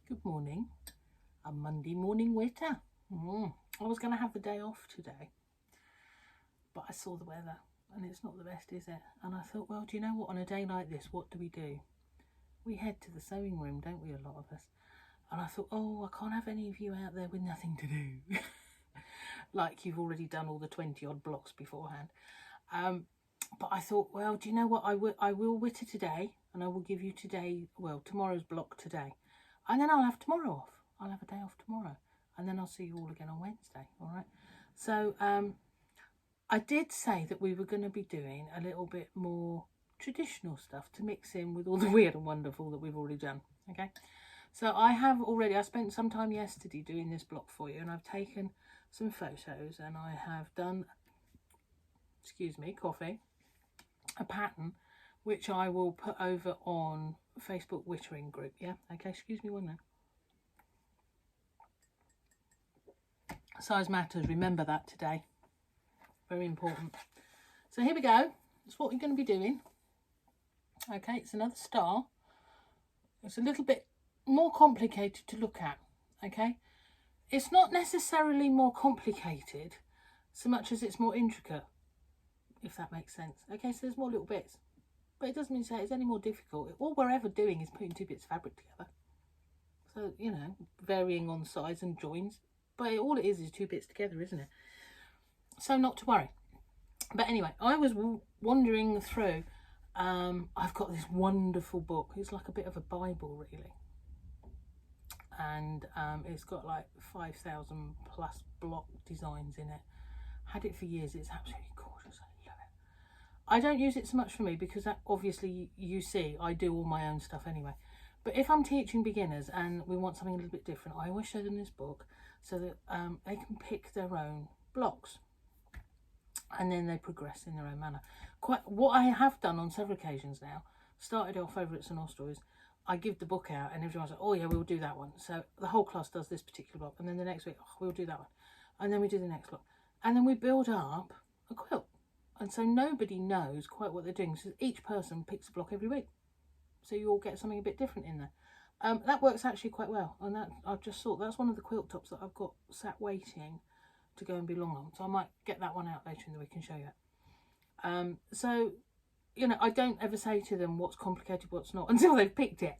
Good morning. A Monday morning witter. I was going to have the day off today, but I saw the weather and it's not the best, is it? And I thought, well, do you know what? On a day like this, what do? We head to the sewing room, don't we, a lot of us? And I thought, oh, I can't have any of you out there with nothing to do. Like you've already done all the 20 odd blocks beforehand. But I thought, well, do you know what? I will witter today, and I will give you tomorrow's block today. And then I'll have tomorrow off. I'll have a day off tomorrow. And then I'll see you all again on Wednesday, all right? So I did say that we were going to be doing a little bit more traditional stuff to mix in with all the weird and wonderful that we've already done, okay? So I spent some time yesterday doing this block for you, and I've taken some photos, and I have done, a pattern which I will put over on Facebook Wittering group, yeah? Okay, excuse me one minute. Size matters, remember that today. Very important. So here we go. That's what we're going to be doing. Okay, it's another star. It's a little bit more complicated to look at, okay? It's not necessarily more complicated so much as it's more intricate, if that makes sense. Okay, so there's more little bits, but it doesn't mean to say it's any more difficult. All we're ever doing is putting two bits of fabric together. So, you know, varying on size and joins, but all it is two bits together, isn't it? So not to worry. But anyway, I was wandering through. I've got this wonderful book. It's like a bit of a Bible, really. And it's got like 5,000 plus block designs in it. Had it for years. It's absolutely gorgeous. I love it. I don't use it so much for me because obviously you see I do all my own stuff anyway. But if I'm teaching beginners and we want something a little bit different, I always show them this book so that they can pick their own blocks. And then they progress in their own manner. What I have done on several occasions now, started off over at St Austell's, I give the book out and everyone's like, oh yeah, we'll do that one. So the whole class does this particular block, and then the next week, oh, we'll do that one. And then we do the next block. And then we build up a quilt. And so nobody knows quite what they're doing. So each person picks a block every week. So you all get something a bit different in there. That works actually quite well. And I just thought that's one of the quilt tops that I've got sat waiting to go and belong on. So I might get that one out later in the week and show you. So, you know, I don't ever say to them what's complicated, what's not, until they've picked it.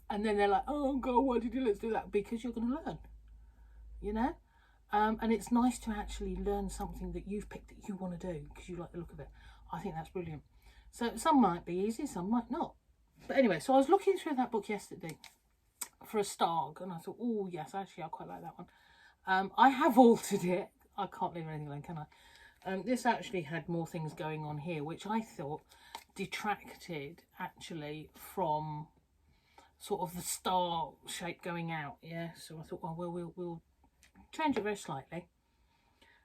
And then they're like, oh God, why did you let's do that? Because you're going to learn, you know? And it's nice to actually learn something that you've picked that you want to do because you like the look of it. I think that's brilliant. So some might be easy, some might not. But anyway, so I was looking through that book yesterday for a Starg, and I thought, oh yes, actually I quite like that one. I have altered it. I can't leave anything alone, can I? This actually had more things going on here, which I thought detracted actually from sort of the star shape going out. Yeah, so I thought, well, we'll change it very slightly.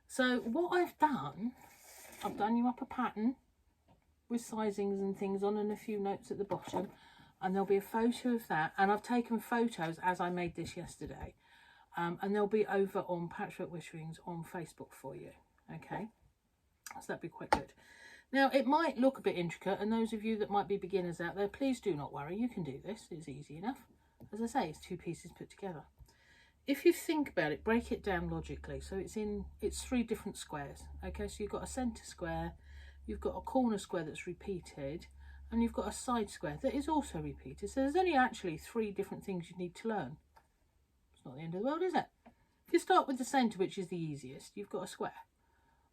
So what I've done you up a pattern with sizings and things on and a few notes at the bottom, and there'll be a photo of that. And I've taken photos as I made this yesterday. And they'll be over on Patchwork Witterings on Facebook for you, okay? So that'd be quite good. Now, it might look a bit intricate, and those of you that might be beginners out there, please do not worry. You can do this. It's easy enough. As I say, it's two pieces put together. If you think about it, break it down logically. So it's three different squares, okay? So you've got a centre square, you've got a corner square that's repeated, and you've got a side square that is also repeated. So there's only actually three different things you need to learn. Not the end of the world, is it? If you start with the centre, which is the easiest, you've got a square,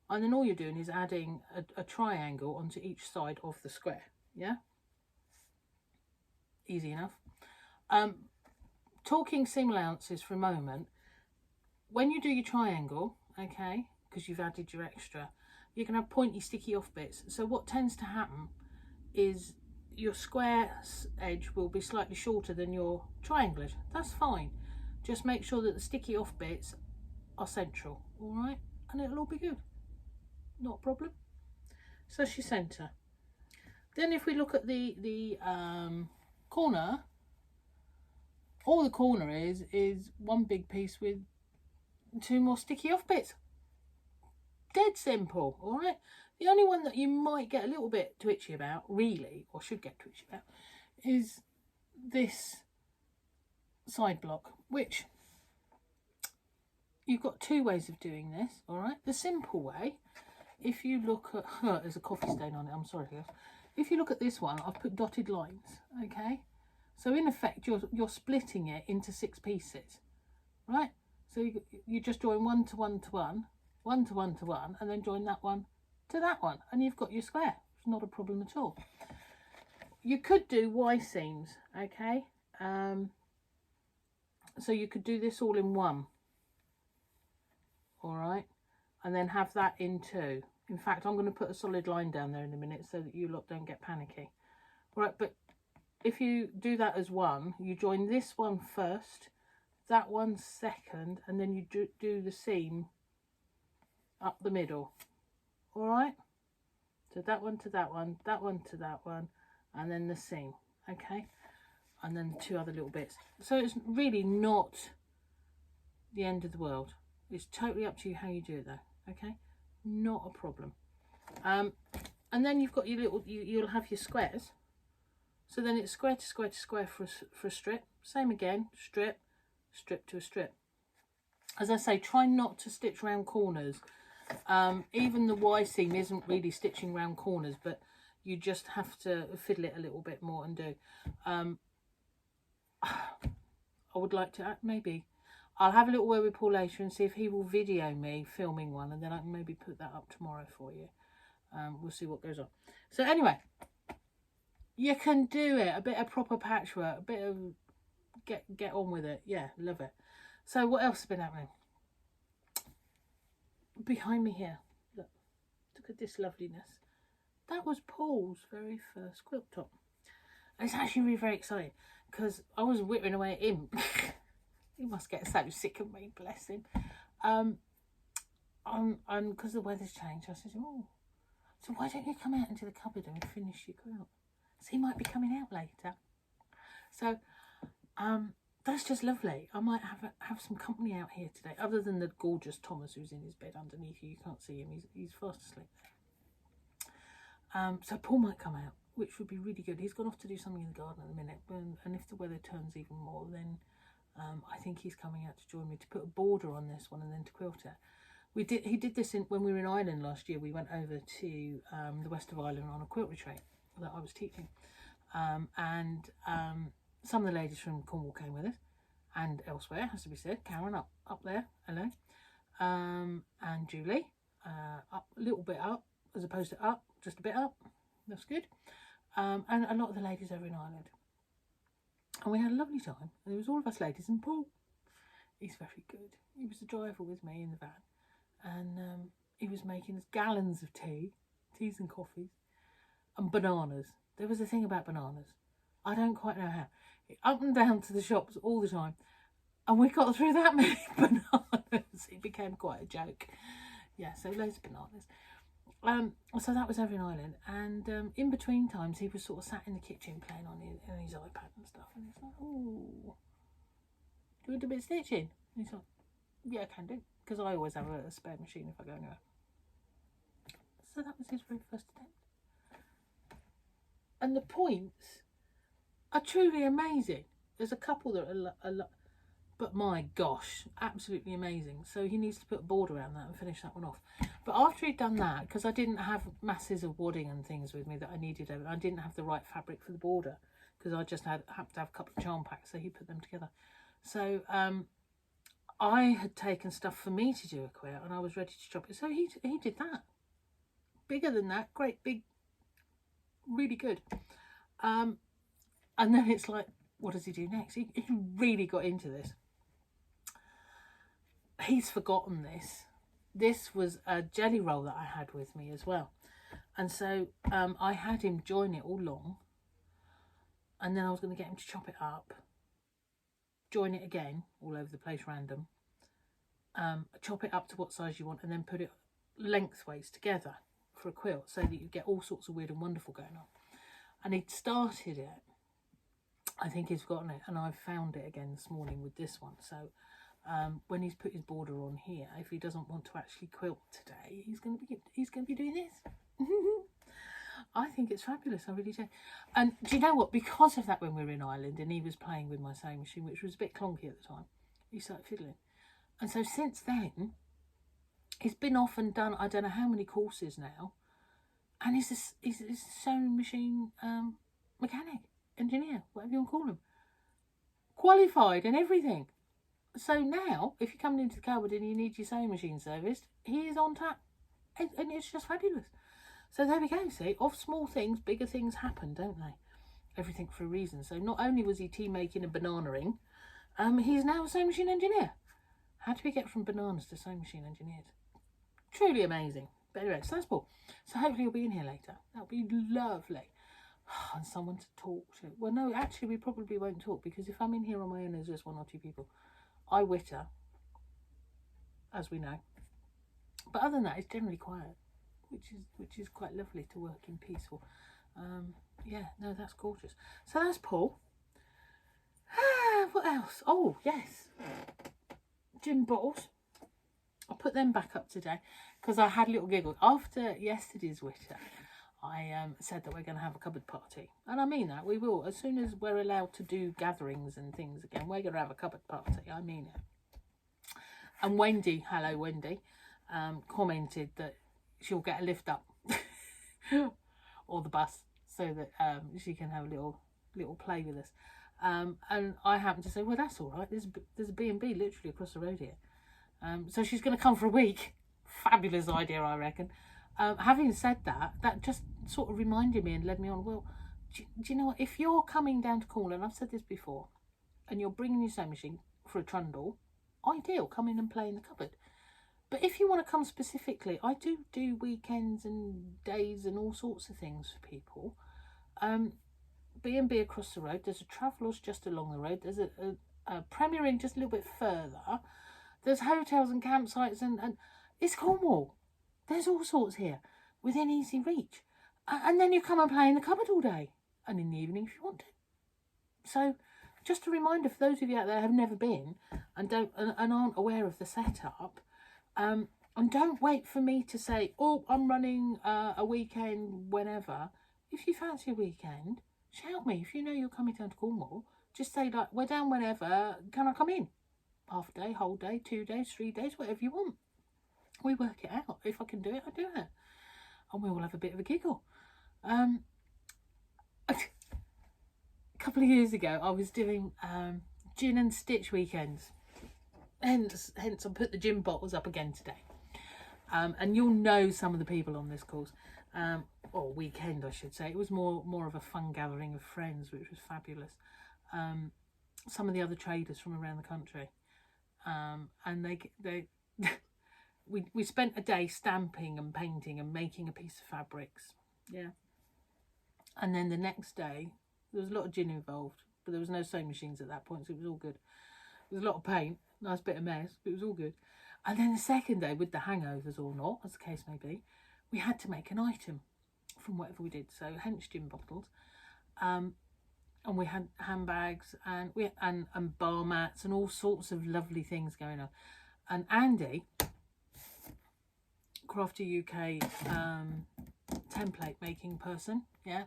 and then all you're doing is adding a triangle onto each side of the square. Yeah, easy enough. Talking seam allowances for a moment, when you do your triangle, okay, because you've added your extra, you can have pointy sticky off bits. So what tends to happen is your square edge will be slightly shorter than your triangle edge. That's fine. Just make sure that the sticky off bits are central, all right? And it'll all be good. Not a problem. So that's your centre. Then if we look at the corner, all the corner is one big piece with two more sticky off bits. Dead simple, all right? The only one that you might get a little bit twitchy about, really, or should get twitchy about, is this side block, which you've got two ways of doing this. All right, the simple way, if you look at, oh, there's a coffee stain on it, I'm sorry guys. If you look at this one, I've put dotted lines. Okay, so in effect you're splitting it into 6 pieces, right? So you just join 1 to 1 to 1, 1 to 1 to 1, and then join that one to that one, and you've got your square. It's not a problem at all. You could do Y seams, okay? So you could do this all in one, all right, and then have that in 2. In fact, I'm going to put a solid line down there in a minute so that you lot don't get panicky. All right, but if you do that as one, you join this one first, that one second, and then you do the seam up the middle. All right, so that one to that one, that one to that one, and then the seam, okay, and then 2 other little bits. So it's really not the end of the world. It's totally up to you how you do it though, okay, not a problem. And then you've got your little, you'll have your squares. So then it's square to square to square for a strip. Same again, strip, strip to a strip. As I say, try not to stitch round corners. Even the Y seam isn't really stitching round corners, but you just have to fiddle it a little bit more and do. I would like to, maybe, I'll have a little word with Paul later and see if he will video me filming one, and then I can maybe put that up tomorrow for you. We'll see what goes on. So anyway, you can do it. A bit of proper patchwork, a bit of get on with it. Yeah, love it. So what else has been happening? Behind me here, look at this loveliness. That was Paul's very first quilt top. And it's actually really very exciting because I was whittering away at him. He must get so sick of me, bless him. Because the weather's changed, I said, oh, so why don't you come out into the cupboard and finish your quilt? So he might be coming out later. So that's just lovely. I might have some company out here today, other than the gorgeous Thomas who's in his bed underneath you. You can't see him. He's fast asleep. So Paul might come out, which would be really good. He's gone off to do something in the garden at the minute, and if the weather turns even more, then I think he's coming out to join me to put a border on this one and then to quilt it. He did this when we were in Ireland last year. We went over to the west of Ireland on a quilt retreat that I was teaching, and some of the ladies from Cornwall came with us, and elsewhere, has to be said. Karen up there, hello, and Julie up a little bit up, as opposed to up, just a bit up. That's good. And a lot of the ladies over in Ireland, and we had a lovely time. There was all of us ladies and Paul. He's very good. He was the driver with me in the van, and he was making us gallons of teas and coffees, and bananas. There was a thing about bananas. I don't quite know how. Up and down to the shops all the time, and we got through that many bananas. It became quite a joke. Yeah, so loads of bananas. So that was over in Ireland, and in between times he was sort of sat in the kitchen playing on his iPad and stuff, and he's like, oh, do you want a bit of stitching? And he's like, yeah, I can do, because I always have a spare machine if I go anywhere. So that was his very first attempt. And the points are truly amazing. There's a couple that are but my gosh, absolutely amazing. So he needs to put a border around that and finish that one off. But after he'd done that, because I didn't have masses of wadding and things with me that I needed, I didn't have the right fabric for the border, because I just had to have a couple of charm packs, so he put them together. So I had taken stuff for me to do a quilt, and I was ready to chop it. So he did that. Bigger than that, great big, really good. And then it's like, what does he do next? He really got into this. He's forgotten this. This was a jelly roll that I had with me as well. And so I had him join it all long. And then I was going to get him to chop it up. Join it again, all over the place, random. Chop it up to what size you want, and then put it lengthways together for a quilt, so that you get all sorts of weird and wonderful going on. And he'd started it. I think he's forgotten it, and I've found it again this morning with this one. So when he's put his border on here, if he doesn't want to actually quilt today, he's going to be doing this. I think it's fabulous, I really do. And do you know what? Because of that, when we were in Ireland and he was playing with my sewing machine, which was a bit clunky at the time, he started fiddling. And so since then, he's been off and done I don't know how many courses now. And he's a sewing machine mechanic, engineer, whatever you want to call him. Qualified and everything. So now, if you're coming into the cupboard and you need your sewing machine serviced, he is on tap. And it's just fabulous. So there we go, see, of small things, bigger things happen, don't they? Everything for a reason. So not only was he tea making and bananaing, he's now a sewing machine engineer. How do we get from bananas to sewing machine engineers? Truly amazing. But anyway, so that's Paul. So hopefully he'll be in here later. That'll be lovely. And someone to talk to. Well, no, actually we probably won't talk, because if I'm in here on my own, there's just one or two people. I witter, as we know. But other than that, it's generally quiet, which is quite lovely to work in peaceful. Yeah, no, that's gorgeous. So that's Paul. What else? Oh, yes. Gin bottles. I'll put them back up today because I had a little giggle. After yesterday's witter, I said that we're going to have a cupboard party. And I mean that, we will. As soon as we're allowed to do gatherings and things again, we're going to have a cupboard party. I mean it. And Wendy, hello Wendy, commented that she'll get a lift up or the bus so that she can have a little play with us. And I happened to say, well, that's all right. There's a B&B literally across the road here. So she's going to come for a week. Fabulous idea, I reckon. Having said that, that just sort of reminded me and led me on, well, do you know what? If you're coming down to Cornwall, and I've said this before, and you're bringing your sewing machine for a trundle, ideal, come in and play in the cupboard. But if you want to come specifically, I do weekends and days and all sorts of things for people. B&B across the road. There's a Travellers just along the road. There's a Premier Inn just a little bit further. There's hotels and campsites, and it's Cornwall. There's all sorts here within easy reach. And then you come and play in the cupboard all day and in the evening if you want to. So just a reminder for those of you out there who have never been and aren't aware of the setup, and don't wait for me to say, oh, I'm running a weekend whenever. If you fancy a weekend, shout me. If you know you're coming down to Cornwall, just say, like, we're down whenever, can I come in? Half a day, whole day, 2 days, 3 days, whatever you want. We work it out. If I can do it, I do it. And we all have a bit of a giggle. A couple of years ago, I was doing gin and stitch weekends. Hence I put the gin bottles up again today. And you'll know some of the people on this course. Or weekend, I should say. It was more of a fun gathering of friends, which was fabulous. Some of the other traders from around the country. And they we spent a day stamping and painting and making a piece of fabrics. Yeah. And then the next day, there was a lot of gin involved, but there was no sewing machines at that point, so it was all good. There was a lot of paint, nice bit of mess, but it was all good. And then the second day, with the hangovers or not, as the case may be, we had to make an item from whatever we did. So hence gin bottles. And we had handbags and bar mats and all sorts of lovely things going on. And Andy, Crafty UK template making person, yeah,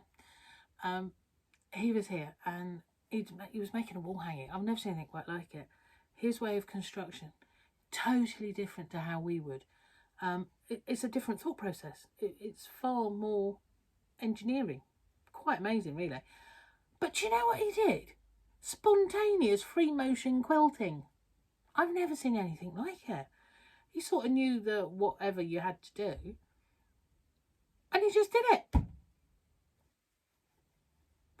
he was here and he was making a wall hanging. I've never seen anything quite like it. His way of construction, totally different to how we would. It's a different thought process. It's far more engineering. Quite amazing, really. But do you know what he did? Spontaneous free motion quilting. I've never seen anything like it. He sort of knew that whatever you had to do, and he just did it.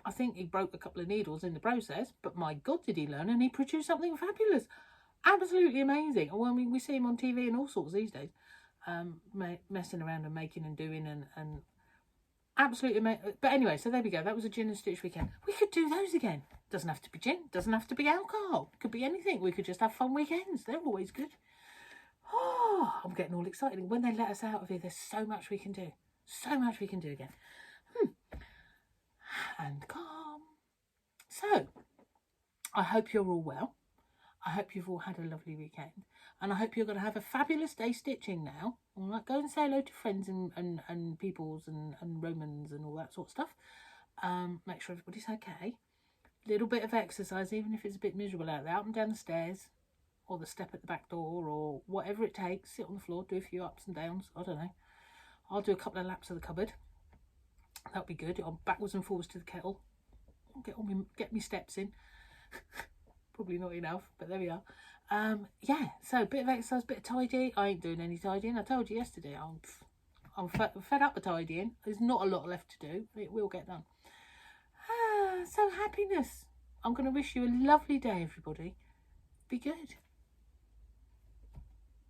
I think he broke a couple of needles in the process, but my God, did he learn, and he produced something fabulous. Absolutely amazing. Well, I mean, we see him on TV and all sorts these days, messing around and making and doing and absolutely amazing. But anyway, so there we go. That was a gin and stitch weekend. We could do those again. Doesn't have to be gin. Doesn't have to be alcohol. Could be anything. We could just have fun weekends. They're always good. Oh, I'm getting all excited. When they let us out of here, there's so much we can do. So much we can do again. And calm. So, I hope you're all well. I hope you've all had a lovely weekend, and I hope you're going to have a fabulous day stitching now. All right, go and say hello to friends and peoples and Romans and all that sort of stuff. Make sure everybody's okay. Little bit of exercise, even if it's a bit miserable out there, up and down the stairs, or the step at the back door, or whatever it takes. Sit on the floor, do a few ups and downs. I don't know. I'll do a couple of laps of the cupboard. That'll be good. I'm backwards and forwards to the kettle. Get me steps in. Probably not enough, but there we are. Yeah, so a bit of exercise, bit of tidy. I ain't doing any tidying. I told you yesterday. I'm fed up with tidying. There's not a lot left to do. It will get done. So happiness. I'm going to wish you a lovely day, everybody. Be good.